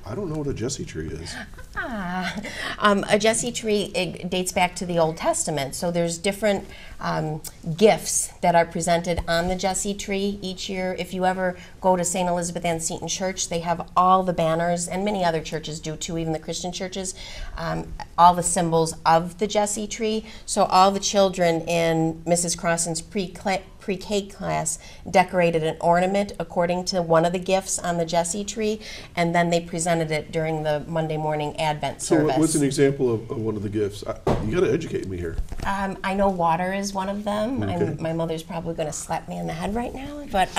I don't know what a Jesse tree is. A Jesse tree, it dates back to the Old Testament. So there's different gifts that are presented on the Jesse tree each year. If you ever go to St. Elizabeth Ann Seton Church, they have all the banners, and many other churches do too, even the Christian churches, all the symbols of the Jesse tree. So all the children in Mrs. Crossan's pre-K class decorated an ornament according to one of the gifts on the Jesse tree, and then they presented it during the Monday morning Advent service. So what's an example of one of the gifts? You got to educate me here. I know water is one of them. Okay. My mother's probably going to slap me in the head right now, but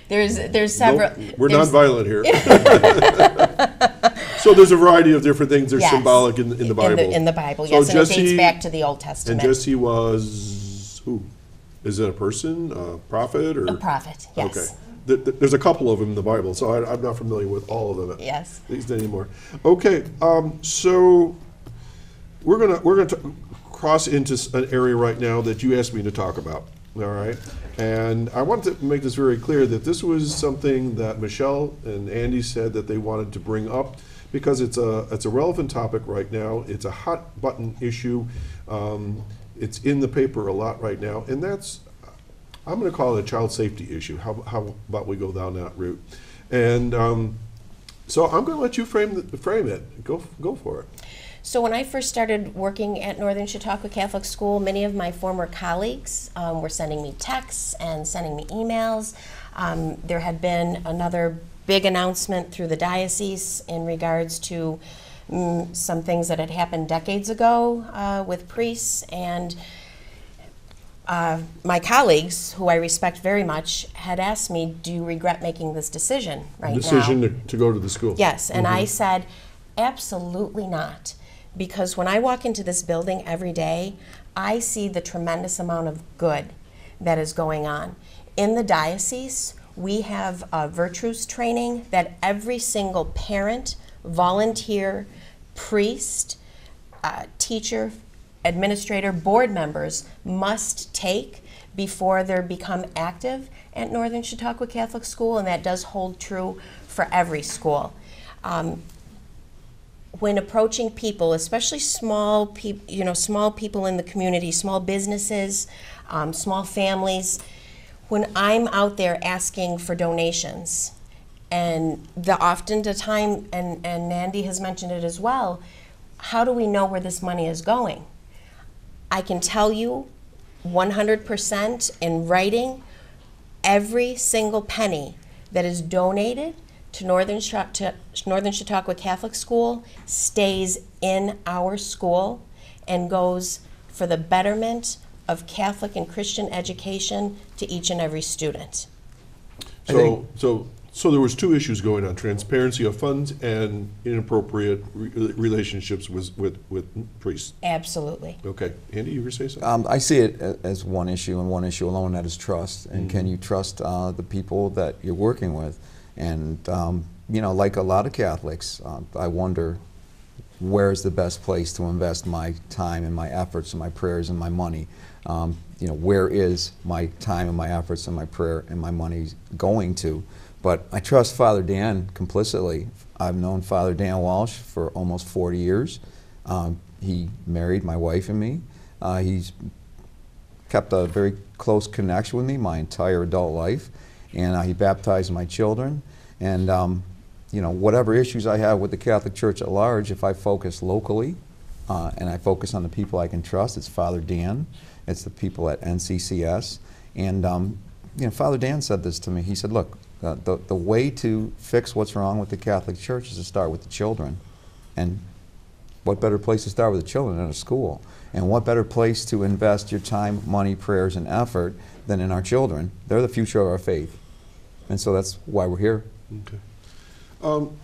there's several. Nope, we're non-violent here. So there's a variety of different things that are symbolic in the Bible. In the Bible, yes, and Jesse, it dates back to the Old Testament. And Jesse was who? Is it a person, a prophet, or a prophet? Yes. Okay. There's a couple of them in the Bible, so I'm not familiar with all of them. Yes. At least anymore. Okay. So we're gonna cross into an area right now that you asked me to talk about. All right. And I want to make this very clear that this was something that Michele and Andy said that they wanted to bring up because it's a relevant topic right now. It's a hot button issue. It's in the paper a lot right now, and that's, I'm going to call it a child safety issue. How about we go down that route? And so I'm going to let you frame it. Go for it. So when I first started working at Northern Chautauqua Catholic School, many of my former colleagues were sending me texts and sending me emails. There had been another big announcement through the diocese in regards to some things that had happened decades ago with priests, and my colleagues, who I respect very much, had asked me, do you regret making this decision right now? Decision to go to the school. Yes, and I said, absolutely not. Because when I walk into this building every day, I see the tremendous amount of good that is going on. In the diocese, we have a virtuous training that every single parent, volunteer, priest, teacher, administrator, board members must take, before they become active at Northern Chautauqua Catholic School, and that does hold true for every school. When approaching people, especially small people in the community, small businesses, small families, when I'm out there asking for donations, and often the time, and Nandy has mentioned it as well, how do we know where this money is going? I can tell you 100% in writing, every single penny that is donated to Northern Chautauqua Catholic School stays in our school and goes for the betterment of Catholic and Christian education to each and every student. So there was two issues going on: transparency of funds and inappropriate relationships with priests. Absolutely. Okay, Andy, you were saying something? I see it as one issue and one issue alone, that is trust. And can you trust the people that you're working with? And like a lot of Catholics, I wonder where's the best place to invest my time and my efforts and my prayers and my money. Where is my time and my efforts and my prayer and my money going to? But I trust Father Dan complicitly. I've known Father Dan Walsh for almost 40 years. He married my wife and me. He's kept a very close connection with me my entire adult life. And he baptized my children. And whatever issues I have with the Catholic Church at large, if I focus locally and I focus on the people I can trust, it's Father Dan, it's the people at NCCS. And Father Dan said this to me. He said, look, the way to fix what's wrong with the Catholic Church is to start with the children. And what better place to start with the children than a school? And what better place to invest your time, money, prayers, and effort than in our children? They're the future of our faith. And so that's why we're here. Okay.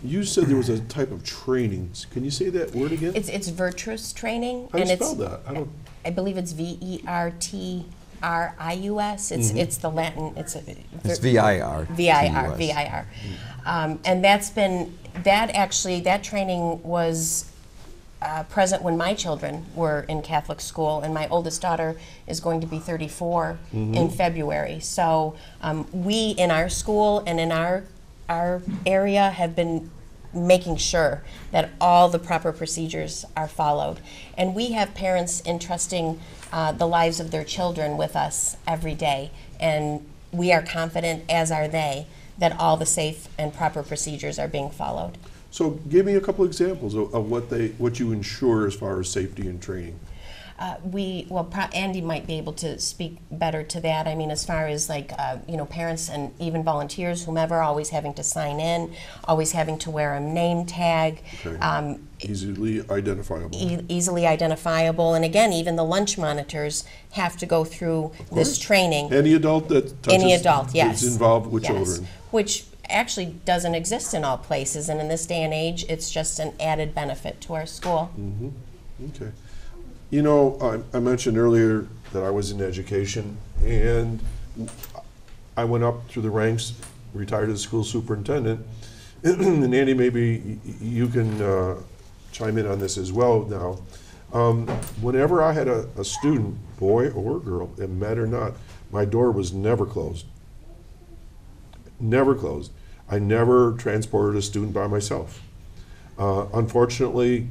You said there was a type of training. Can you say that word again? It's virtuous training. How do you spell that? I believe it's VERTRIUS. It's the Latin. It's VIR. VIR. And that training was present when my children were in Catholic school, and my oldest daughter is going to be 34 in February. So we in our school and in our area have been making sure that all the proper procedures are followed. And we have parents entrusting the lives of their children with us every day, and we are confident, as are they, that all the safe and proper procedures are being followed. So give me a couple examples of what you ensure as far as safety and training. Andy might be able to speak better to that. I mean, as far as parents and even volunteers, whomever, always having to sign in, always having to wear a name tag. Okay. Easily identifiable. Easily identifiable, and again, even the lunch monitors have to go through this training. Any adult that touches, yes, is involved with children. Which actually doesn't exist in all places, and in this day and age, it's just an added benefit to our school. Okay. I mentioned earlier that I was in education, and I went up through the ranks, retired as school superintendent. And Andy, maybe you can chime in on this as well now. Whenever I had a student, boy or girl, it mattered or not, my door was never closed. Never closed. I never transported a student by myself. Unfortunately,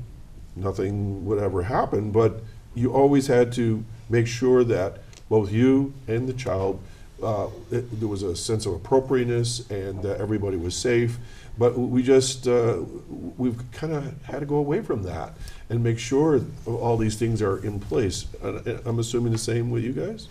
nothing would ever happen, but you always had to make sure that both you and the child, there was a sense of appropriateness and that everybody was safe. But we've kind of had to go away from that and make sure all these things are in place. I'm assuming the same with you guys?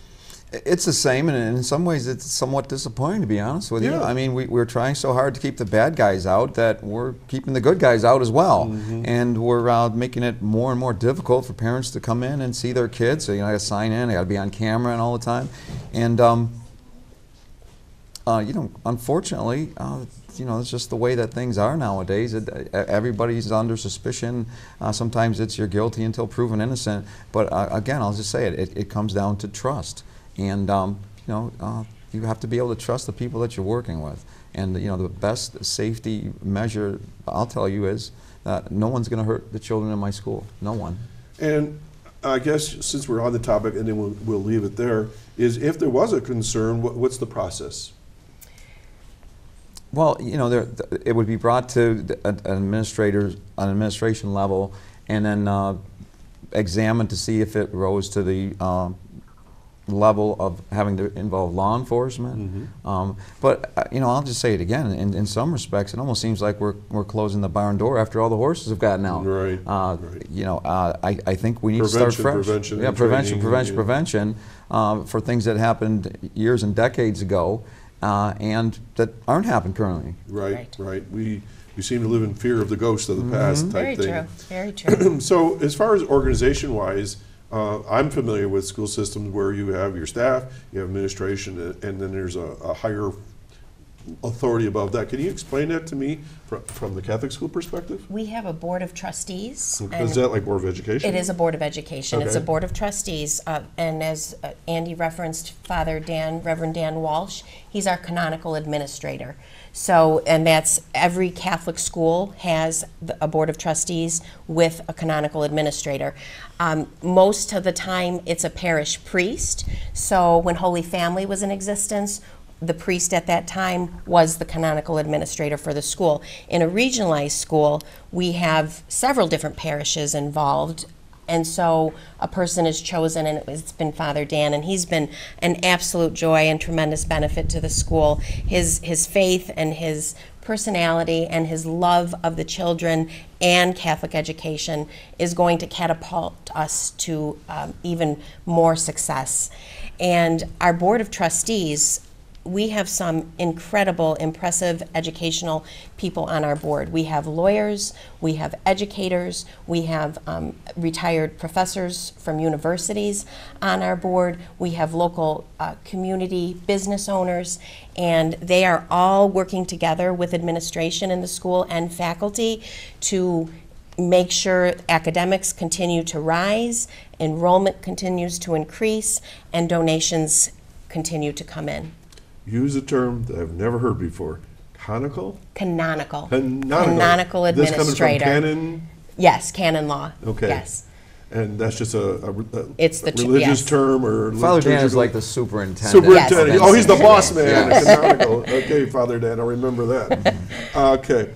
It's the same, and in some ways it's somewhat disappointing, to be honest with you. I mean, we're trying so hard to keep the bad guys out that we're keeping the good guys out as well. And we're making it more and more difficult for parents to come in and see their kids. So, I got to sign in, I got to be on camera and all the time. And, unfortunately, it's just the way that things are nowadays. Everybody's under suspicion. Sometimes it's you're guilty until proven innocent. But again, I'll just say it comes down to trust. And you have to be able to trust the people that you're working with. And the best safety measure, I'll tell you, is that no one's going to hurt the children in my school. No one. And I guess since we're on the topic, and then we'll leave it there, is if there was a concern, what's the process? Well, you know, it would be brought to an administration level, and then examined to see if it rose to the level of having to involve law enforcement. But you know, I'll just say it again. In some respects, it almost seems like we're closing the barn door after all the horses have gotten out. Right. You know, I think we need to start fresh. Prevention. Yeah, prevention for things that happened years and decades ago, and that aren't happening currently. Right. We seem to live in fear of the ghost of the past type thing. Very true. So as far as organization-wise, I'm familiar with school systems where you have your staff, you have administration, and then there's a higher authority above that. Can you explain that to me from the Catholic school perspective? We have a board of trustees. Is that like Board of Education? It is a board of education. Okay. It's a board of trustees, and as Andy referenced, Reverend Dan Walsh, he's our canonical administrator. So, and that's every Catholic school has a board of trustees with a canonical administrator. Most of the time, it's a parish priest. So when Holy Family was in existence, the priest at that time was the canonical administrator for the school. In a regionalized school, we have several different parishes involved, and so a person is chosen, and it's been Father Dan, and he's been an absolute joy and tremendous benefit to the school. His faith and his personality and his love of the children and Catholic education is going to catapult us to even more success. And our board of trustees, we have some incredible, impressive educational people on our board. We have lawyers, we have educators, we have retired professors from universities on our board, we have local community business owners, and they are all working together with administration in the school and faculty to make sure academics continue to rise, enrollment continues to increase, and donations continue to come in. Use a term that I've never heard before. Canonical? Canonical. Canonical administrator. This coming from canon? Yes, canon law. Okay. Yes. And that's just a yes. religious term or Father Dan is like the superintendent. Superintendent. Yes. Oh, he's the boss man. Yes. Canonical. Okay, Father Dan, I'll remember that. Okay.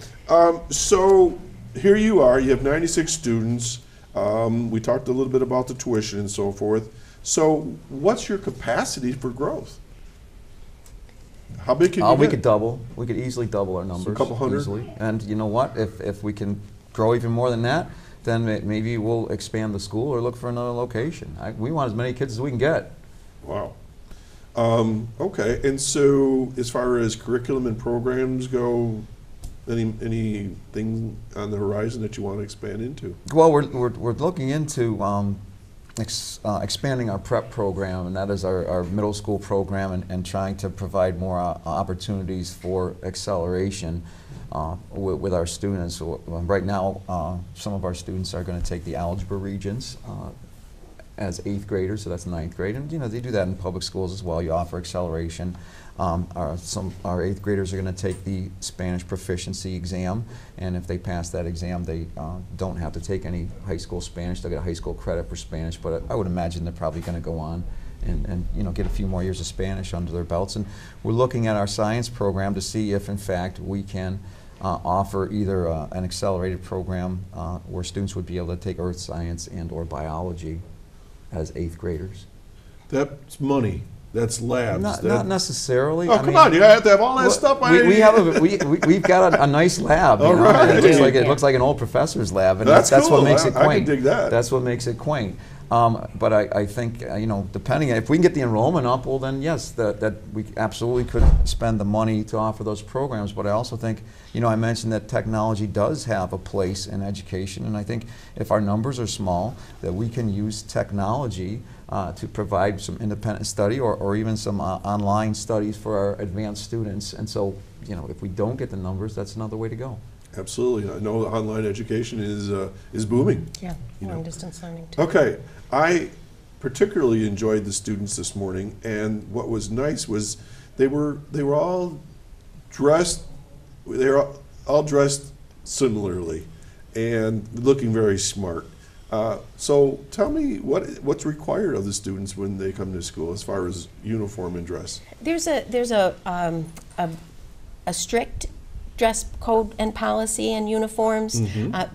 So here you are. You have 96 students. We talked a little bit about the tuition and so forth. So what's your capacity for growth? How big can you We get? could double. We could easily double our numbers. So a couple hundred? Easily. And you know what? If we can grow even more than that, then maybe we'll expand the school or look for another location. We want as many kids as we can get. Wow. Okay. And so as far as curriculum and programs go, anything on the horizon that you want to expand into? Well, we're looking into expanding our PreK program, and that is our middle school program, and trying to provide more opportunities for acceleration with our students. Right now, some of our students are going to take the algebra regents as 8th graders, so that's 9th grade, and you know, they do that in public schools as well. You offer acceleration. Our 8th graders are going to take the Spanish proficiency exam, and if they pass that exam, they don't have to take any high school Spanish. They'll get a high school credit for Spanish, but I would imagine they're probably going to go on and you know, get a few more years of Spanish under their belts. And we're looking at our science program to see if, in fact, we can offer either an accelerated program where students would be able to take earth science and or biology as 8th graders. That's money. That's labs. Not necessarily. Oh, come on! You have to have all that stuff. We've got a nice lab. You know, right. It looks like an old professor's lab, and that's cool. what makes it quaint. I can dig that. That's what makes it quaint. But I think you know, depending if we can get the enrollment up, well then yes, that we absolutely could spend the money to offer those programs. But I also think, you know, I mentioned that technology does have a place in education, and I think if our numbers are small, that we can use technology to provide some independent study or even some online studies for our advanced students. And so, you know, if we don't get the numbers, that's another way to go. Absolutely. I know online education is booming. Yeah, long distance learning too. Okay. I particularly enjoyed the students this morning, and what was nice was they were all dressed similarly and looking very smart. So tell me what's required of the students when they come to school as far as uniform and dress. There's a strict dress code and policy and uniforms.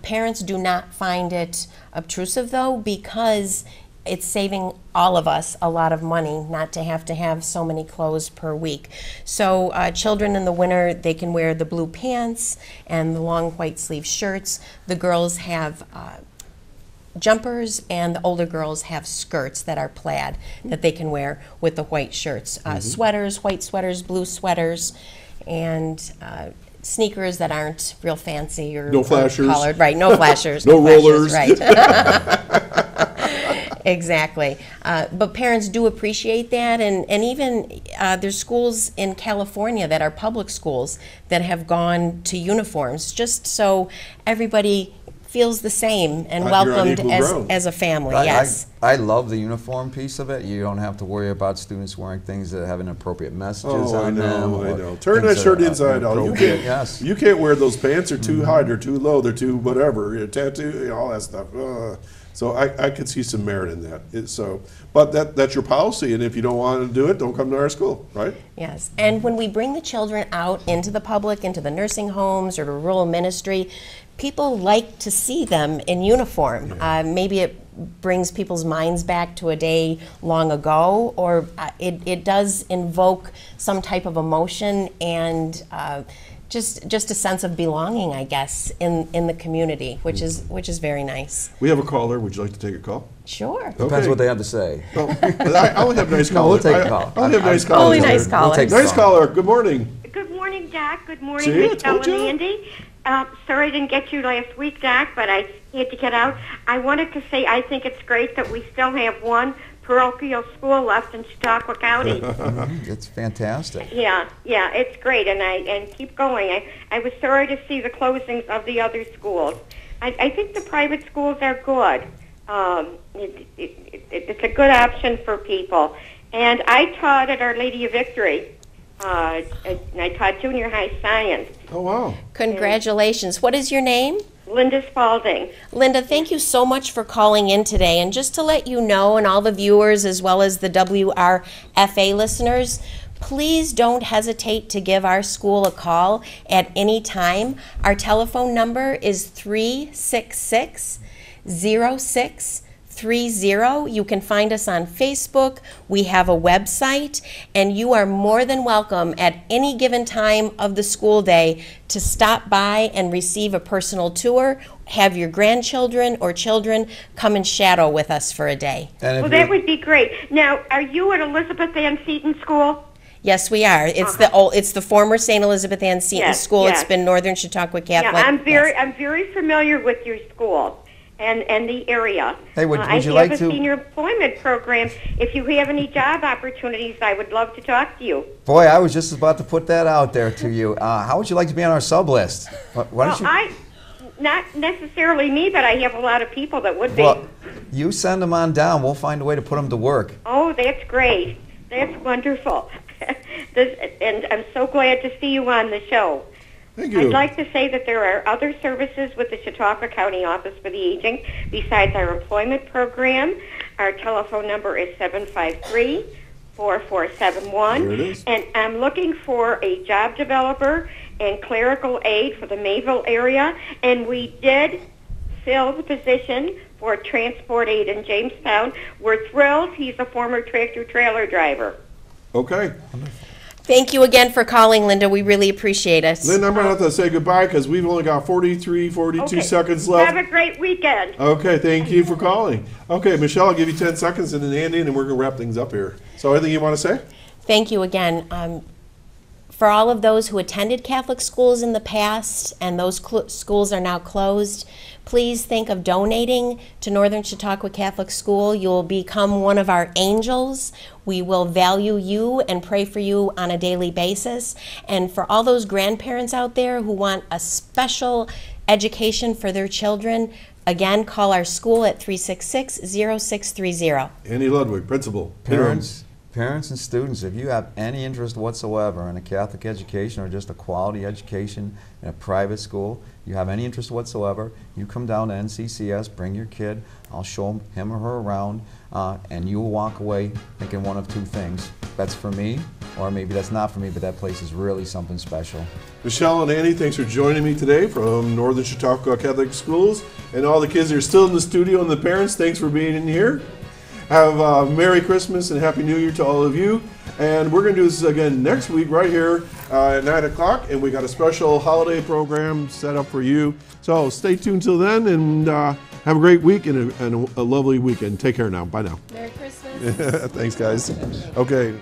Parents do not find it obtrusive though, because it's saving all of us a lot of money not to have so many clothes per week. So children in the winter, they can wear the blue pants and the long white sleeve shirts. The girls have jumpers, and the older girls have skirts that are plaid that they can wear with the white shirts. Sweaters, white sweaters, blue sweaters, and sneakers that aren't real fancy or no flashers. Colored. Right, no flashers. No rollers. Right. Exactly. But parents do appreciate that, and even there's schools in California that are public schools that have gone to uniforms just so everybody feels the same and welcomed as a family. Yes. I love the uniform piece of it. You don't have to worry about students wearing things that have inappropriate messages on them. I know. Turn that shirt inside out. You can't wear those pants. They're too high. They're too low. They're too whatever. Tattoo, all that stuff. So I could see some merit in that. But that's your policy, and if you don't want to do it, don't come to our school, right? Yes, and when we bring the children out into the public, into the nursing homes or to rural ministry, people like to see them in uniform. Maybe it brings people's minds back to a day long ago, or it does invoke some type of emotion and just a sense of belonging, I guess, in the community, which is very nice. We have a caller. Would you like to take a call? Sure. Depends what they have to say. Well, I only have nice callers. We'll take a call. I only have nice callers. Only nice callers. Nice caller. Good morning. Good morning, Doc. Good morning, Michele and Andy. Sorry I didn't get you last week, Doc, but I had to get out. I wanted to say I think it's great that we still have one parochial school left in Chautauqua County. It's fantastic. Yeah, it's great, and keep going. I was sorry to see the closings of the other schools. I think the private schools are good. It's a good option for people. And I taught at Our Lady of Victory. And I taught junior high science. Oh, wow. Congratulations. What is your name? Linda Spalding. Linda, thank you so much for calling in today. And just to let you know, and all the viewers as well as the WRFA listeners, please don't hesitate to give our school a call at any time. Our telephone number is 366-0630. You can find us on Facebook. We have a website, and you are more than welcome at any given time of the school day to stop by and receive a personal tour, have your grandchildren or children come and shadow with us for a day. Well, that would be great. Now, are you at Elizabeth Ann Seton School? Yes, we are. It's it's the former St. Elizabeth Ann Seton School. Yes. It's been Northern Chautauqua Catholic. Yeah, I'm very familiar with your school and the area. Hey, would you I like have to? a senior employment program. If you have any job opportunities, I would love to talk to you. Boy, I was just about to put that out there to you. How would you like to be on our sub list? Why don't you? Not necessarily me, but I have a lot of people that would be. Well, you send them on down. We'll find a way to put them to work. Oh, that's great. That's wonderful. And I'm so glad to see you on the show. Thank you. I'd like to say that there are other services with the Chautauqua County Office for the Aging besides our employment program. Our telephone number is 753-4471. There it is. And I'm looking for a job developer and clerical aide for the Mayville area. And we did fill the position for a transport aide in Jamestown. We're thrilled. He's a former tractor-trailer driver. Okay. Thank you again for calling, Linda. We really appreciate it. Linda, I'm going to have to say goodbye because we've only got 42 seconds left. Have a great weekend. Okay, thank you for calling. Okay, Michelle, I'll give you 10 seconds and then Andy, and we're going to wrap things up here. So anything you want to say? Thank you again. For all of those who attended Catholic schools in the past and those schools are now closed, please think of donating to Northern Chautauqua Catholic School. You will become one of our angels. We will value you and pray for you on a daily basis. And for all those grandparents out there who want a special education for their children, again, call our school at 366-0630. Andy Ludwig, principal. Parents Parents and students, if you have any interest whatsoever in a Catholic education or just a quality education in a private school, you have any interest whatsoever, you come down to NCCS, bring your kid, I'll show him or her around, and you will walk away thinking one of two things. That's for me, or maybe that's not for me, but that place is really something special. Michele and Andy, thanks for joining me today from Northern Chautauqua Catholic Schools. And all the kids that are still in the studio and the parents, thanks for being in here. Have a Merry Christmas and Happy New Year to all of you. And we're going to do this again next week right here at 9 o'clock. And we got a special holiday program set up for you. So stay tuned till then and have a great week and a lovely weekend. Take care now. Bye now. Merry Christmas. Thanks, guys. Okay.